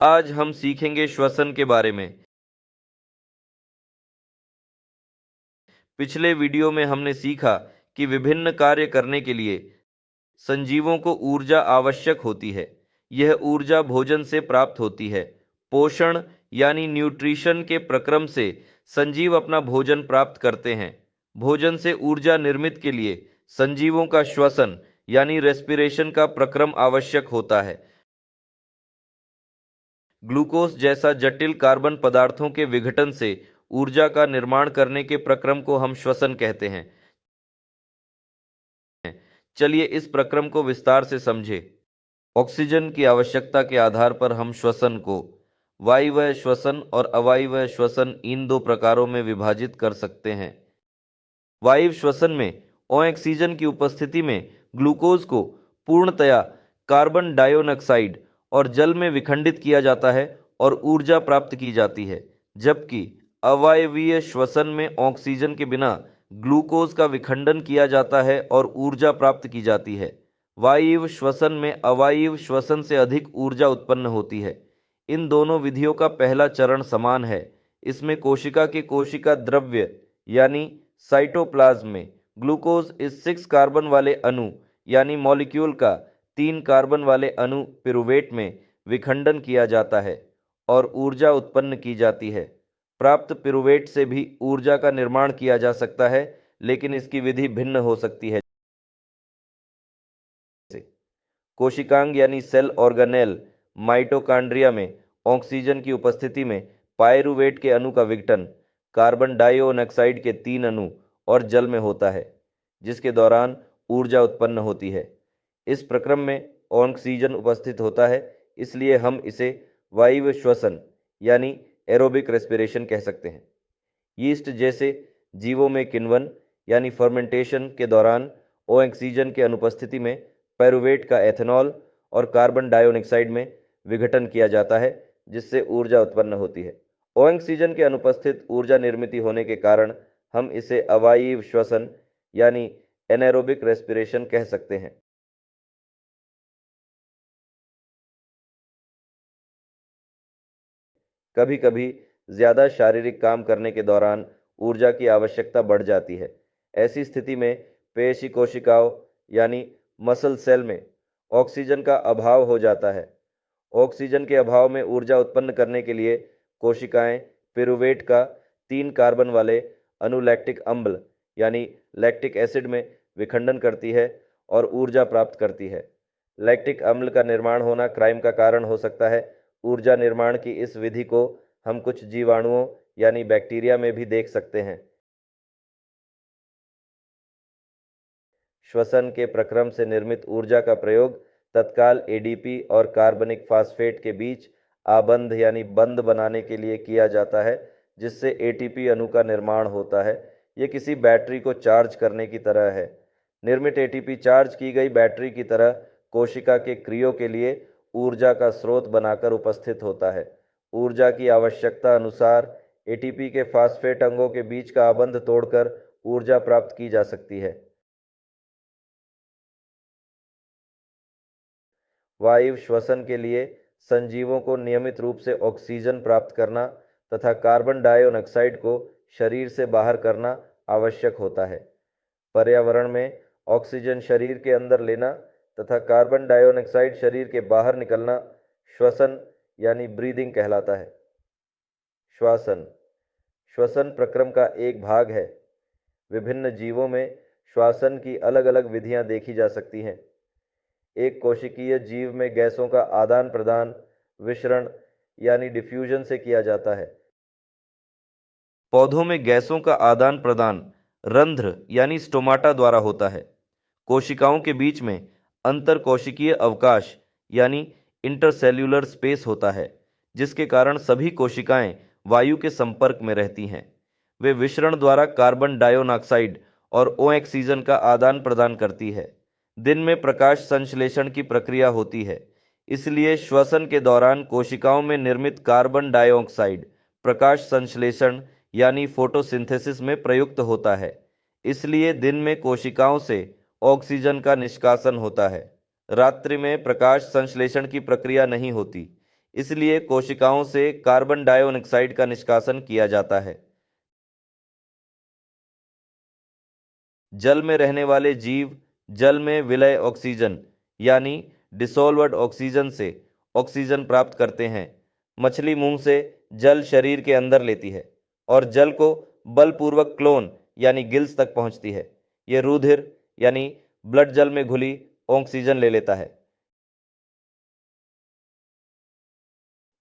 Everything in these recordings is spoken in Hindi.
आज हम सीखेंगे श्वसन के बारे में। पिछले वीडियो में हमने सीखा कि विभिन्न कार्य करने के लिए संजीवों को ऊर्जा आवश्यक होती है। यह ऊर्जा भोजन से प्राप्त होती है। पोषण यानी न्यूट्रिशन के प्रक्रम से संजीव अपना भोजन प्राप्त करते हैं। भोजन से ऊर्जा निर्मित के लिए संजीवों का श्वसन यानी रेस्पिरेशन का प्रक्रम आवश्यक होता है। ग्लूकोज जैसा जटिल कार्बन पदार्थों के विघटन से ऊर्जा का निर्माण करने के प्रक्रम को हम श्वसन कहते हैं। चलिए इस प्रक्रम को विस्तार से समझें। ऑक्सीजन की आवश्यकता के आधार पर हम श्वसन को वायवीय श्वसन और अवायवीय श्वसन इन दो प्रकारों में विभाजित कर सकते हैं। वायवीय श्वसन में ऑक्सीजन की उपस्थिति में ग्लूकोज को पूर्णतया कार्बन डाइऑक्साइड और जल में विखंडित किया जाता है और ऊर्जा प्राप्त की जाती है, जबकि अवायवीय श्वसन में ऑक्सीजन के बिना ग्लूकोज का विखंडन किया जाता है और ऊर्जा प्राप्त की जाती है। वायवीय श्वसन में अवायवीय श्वसन से अधिक ऊर्जा उत्पन्न होती है। इन दोनों विधियों का पहला चरण समान है। इसमें कोशिका के कोशिका द्रव्य यानी साइटोप्लाज्म में ग्लूकोज इस 6 कार्बन वाले अणु यानी मॉलिक्यूल का 3 कार्बन वाले अणु पिरुवेट में विखंडन किया जाता है और ऊर्जा उत्पन्न की जाती है। प्राप्त पिरुवेट से भी ऊर्जा का निर्माण किया जा सकता है, लेकिन इसकी विधि भिन्न हो सकती है। कोशिकांग यानी सेल ऑर्गेनेल माइटोकॉन्ड्रिया में ऑक्सीजन की उपस्थिति में पाइरुवेट के अणु का विघटन कार्बन डाइऑक्साइड के 3 अणु और जल में होता है, जिसके दौरान ऊर्जा उत्पन्न होती है। इस प्रक्रम में ऑक्सीजन उपस्थित होता है, इसलिए हम इसे वायवीय श्वसन यानी एरोबिक रेस्पिरेशन कह सकते हैं। यीस्ट जैसे जीवों में किण्वन यानी फर्मेंटेशन के दौरान ऑक्सीजन के अनुपस्थिति में पाइरुवेट का एथेनॉल और कार्बन डाइऑक्साइड में विघटन किया जाता है, जिससे ऊर्जा उत्पन्न होती है। ऑक्सीजन के अनुपस्थित ऊर्जा निर्मित होने के कारण हम इसे अवायवीय श्वसन यानी एनारोबिक रेस्पिरेशन कह सकते हैं। कभी कभी ज़्यादा शारीरिक काम करने के दौरान ऊर्जा की आवश्यकता बढ़ जाती है। ऐसी स्थिति में पेशी कोशिकाओं यानी मसल सेल में ऑक्सीजन का अभाव हो जाता है। ऑक्सीजन के अभाव में ऊर्जा उत्पन्न करने के लिए कोशिकाएं पिरुवेट का 3 कार्बन वाले अणु लैक्टिक अम्ल यानी लैक्टिक एसिड में विखंडन करती है और ऊर्जा प्राप्त करती है। लैक्टिक अम्ल का निर्माण होना क्राइम का कारण हो सकता है। ऊर्जा निर्माण की इस विधि को हम कुछ जीवाणुओं यानी बैक्टीरिया में भी देख सकते हैं। श्वसन के प्रक्रम से निर्मित ऊर्जा का प्रयोग तत्काल एडीपी और कार्बनिक फास्फेट के बीच आबंध यानी बंध बनाने के लिए किया जाता है, जिससे एटीपी अणु का निर्माण होता है। यह किसी बैटरी को चार्ज करने की तरह है। निर्मित एटीपी चार्ज की गई बैटरी की तरह कोशिका के क्रियों के लिए ऊर्जा का स्रोत बनाकर उपस्थित होता है। ऊर्जा की आवश्यकता अनुसार एटीपी के फास्फेट अंगों के बीच का आबंध तोड़कर ऊर्जा प्राप्त की जा सकती है। वायु श्वसन के लिए संजीवों को नियमित रूप से ऑक्सीजन प्राप्त करना तथा कार्बन डाइऑक्साइड को शरीर से बाहर करना आवश्यक होता है। पर्यावरण में ऑक्सीजन शरीर के अंदर लेना तथा कार्बन डाइऑक्साइड शरीर के बाहर निकलना श्वसन यानी ब्रीदिंग कहलाता है। श्वसन श्वसन प्रक्रम का एक भाग है। विभिन्न जीवों में श्वसन की अलग अलग विधियां देखी जा सकती हैं। एक कोशिकीय जीव में गैसों का आदान प्रदान विसरण यानी डिफ्यूजन से किया जाता है। पौधों में गैसों का आदान प्रदान रंध्र यानी स्टोमाटा द्वारा होता है। कोशिकाओं के बीच में अंतरकोशिकीय अवकाश यानी इंटरसेल्यूलर स्पेस होता है, जिसके कारण सभी कोशिकाएं वायु के संपर्क में रहती हैं। वे विसरण द्वारा कार्बन डाइऑक्साइड और ऑक्सीजन का आदान प्रदान करती है। दिन में प्रकाश संश्लेषण की प्रक्रिया होती है, इसलिए श्वसन के दौरान कोशिकाओं में निर्मित कार्बन डाइऑक्साइड प्रकाश संश्लेषण यानी फोटोसिंथेसिस में प्रयुक्त होता है। इसलिए दिन में कोशिकाओं से ऑक्सीजन का निष्कासन होता है। रात्रि में प्रकाश संश्लेषण की प्रक्रिया नहीं होती, इसलिए कोशिकाओं से कार्बन डाइऑक्साइड का निष्कासन किया जाता है। जल में रहने वाले जीव जल में विलय ऑक्सीजन यानी डिसॉल्वड ऑक्सीजन से ऑक्सीजन प्राप्त करते हैं। मछली मुंह से जल शरीर के अंदर लेती है और जल को बलपूर्वक क्लोन यानी गिल्स तक पहुंचती है। यह रुधिर यानी ब्लड जल में घुली ऑक्सीजन ले लेता है।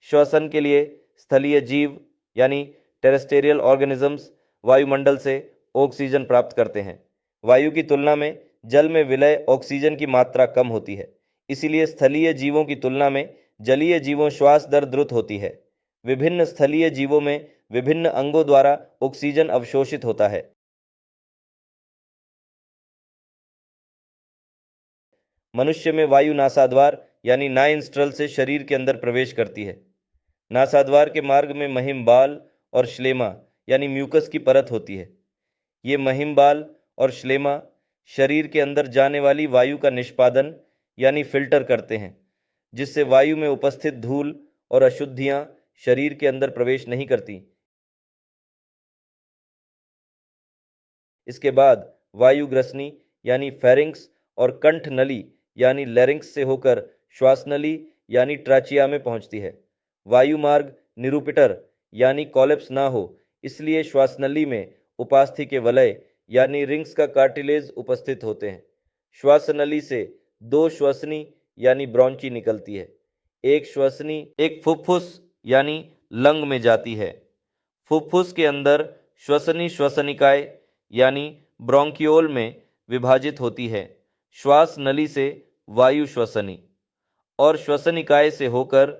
श्वसन के लिए स्थलीय जीव यानी टेरेस्टेरियल ऑर्गेनिजम्स वायुमंडल से ऑक्सीजन प्राप्त करते हैं। वायु की तुलना में जल में विलय ऑक्सीजन की मात्रा कम होती है, इसीलिए स्थलीय जीवों की तुलना में जलीय जीवों श्वास दर द्रुत होती है। विभिन्न स्थलीय जीवों में विभिन्न अंगों द्वारा ऑक्सीजन अवशोषित होता है। मनुष्य में वायु नासाद्वार यानी नाइंस्ट्रल से शरीर के अंदर प्रवेश करती है। नासाद्वार के मार्ग में महिमबाल और श्लेमा यानी म्यूकस की परत होती है। ये महिमबाल और श्लेमा शरीर के अंदर जाने वाली वायु का निष्पादन यानी फिल्टर करते हैं, जिससे वायु में उपस्थित धूल और अशुद्धियां शरीर के अंदर प्रवेश नहीं करती। इसके बाद वायु ग्रसनी यानी फेरिंक्स और कंठ नली यानी लैरिंक्स से होकर श्वास नली यानी ट्राचिया में पहुंचती है। वायु मार्ग निरूपिटर यानी कॉलेप्स ना हो, इसलिए श्वासनली में उपास्थि के वलय यानी रिंग्स का कार्टिलेज उपस्थित होते हैं। श्वासनली से दो श्वसनी यानी ब्रॉन्ची निकलती है। एक श्वसनी एक फुफ्फुस यानी लंग में जाती है। फुफ्फुस के अंदर श्वसनी श्वसनिकाएं यानी ब्रोंकियोल में विभाजित होती है। श्वास नली से वायु श्वसनी और श्वसनिकाय से होकर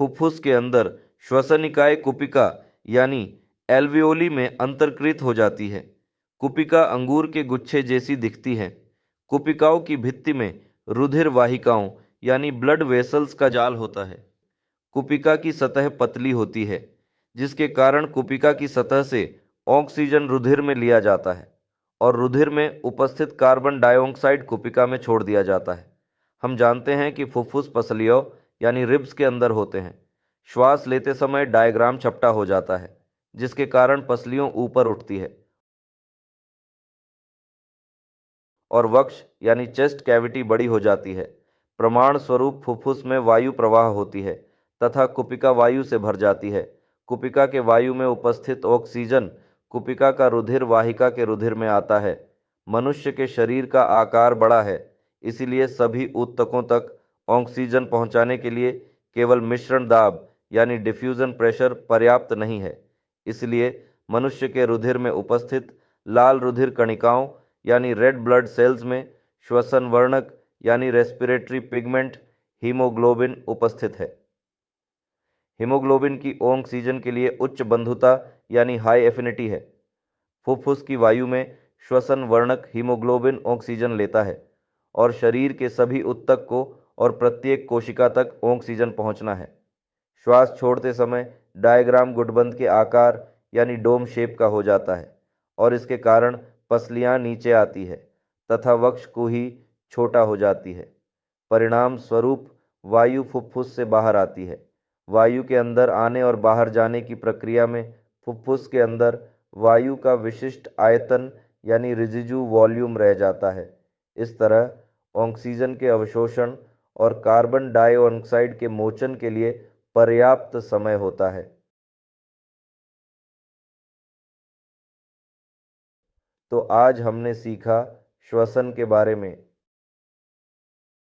फुफ्फुस के अंदर श्वसनिकाय कुपिका यानी एल्वियोली में अंतर्कृत हो जाती है। कुपिका अंगूर के गुच्छे जैसी दिखती है। कुपिकाओं की भित्ति में रुधिर वाहिकाओं यानी ब्लड वेसल्स का जाल होता है। कुपिका की सतह पतली होती है, जिसके कारण कुपिका की सतह से ऑक्सीजन रुधिर में लिया जाता है और रुधिर में उपस्थित कार्बन डाइऑक्साइड कुपिका में छोड़ दिया जाता है। हम जानते हैं कि फुफ्फुस पसलियों यानी रिब्स के अंदर होते हैं। श्वास लेते समय डायग्राम चपटा हो जाता है, जिसके कारण पसलियों ऊपर उठती है और वक्ष यानी चेस्ट कैविटी बड़ी हो जाती है। प्रमाण स्वरूप फुफ्फुस में वायु प्रवाह होती है तथा कुपिका वायु से भर जाती है। कुपिका के वायु में उपस्थित ऑक्सीजन कुपिका का रुधिर वाहिका के रुधिर में आता है। मनुष्य के शरीर का आकार बड़ा है, इसीलिए सभी ऊतकों तक ऑक्सीजन पहुंचाने के लिए केवल मिश्रण दाब यानी डिफ्यूजन प्रेशर पर्याप्त नहीं है। इसलिए मनुष्य के रुधिर में उपस्थित लाल रुधिर कणिकाओं यानी रेड ब्लड सेल्स में श्वसन वर्णक यानी रेस्पिरेटरी पिगमेंट हीमोग्लोबिन उपस्थित है। हीमोग्लोबिन की ऑक्सीजन के लिए उच्च बंधुता यानी हाई एफिनिटी है। फुफ्फुस की वायु में श्वसन वर्णक हीमोग्लोबिन ऑक्सीजन लेता है और शरीर के सभी ऊतक को और प्रत्येक कोशिका तक ऑक्सीजन पहुंचना है। श्वास छोड़ते समय डायग्राम गुटबंद के आकार यानी डोम शेप का हो जाता है और इसके कारण पसलियां नीचे आती है तथा वक्ष कुही छोटा हो जाती है। परिणाम स्वरूप वायु फुफ्फुस से बाहर आती है। वायु के अंदर आने और बाहर जाने की प्रक्रिया में फुफ्फुस के अंदर वायु का विशिष्ट आयतन यानी रिजिड्यू वॉल्यूम रह जाता है। इस तरह ऑक्सीजन के अवशोषण और कार्बन डाइऑक्साइड के मोचन के लिए पर्याप्त समय होता है। तो आज हमने सीखा श्वसन के बारे में।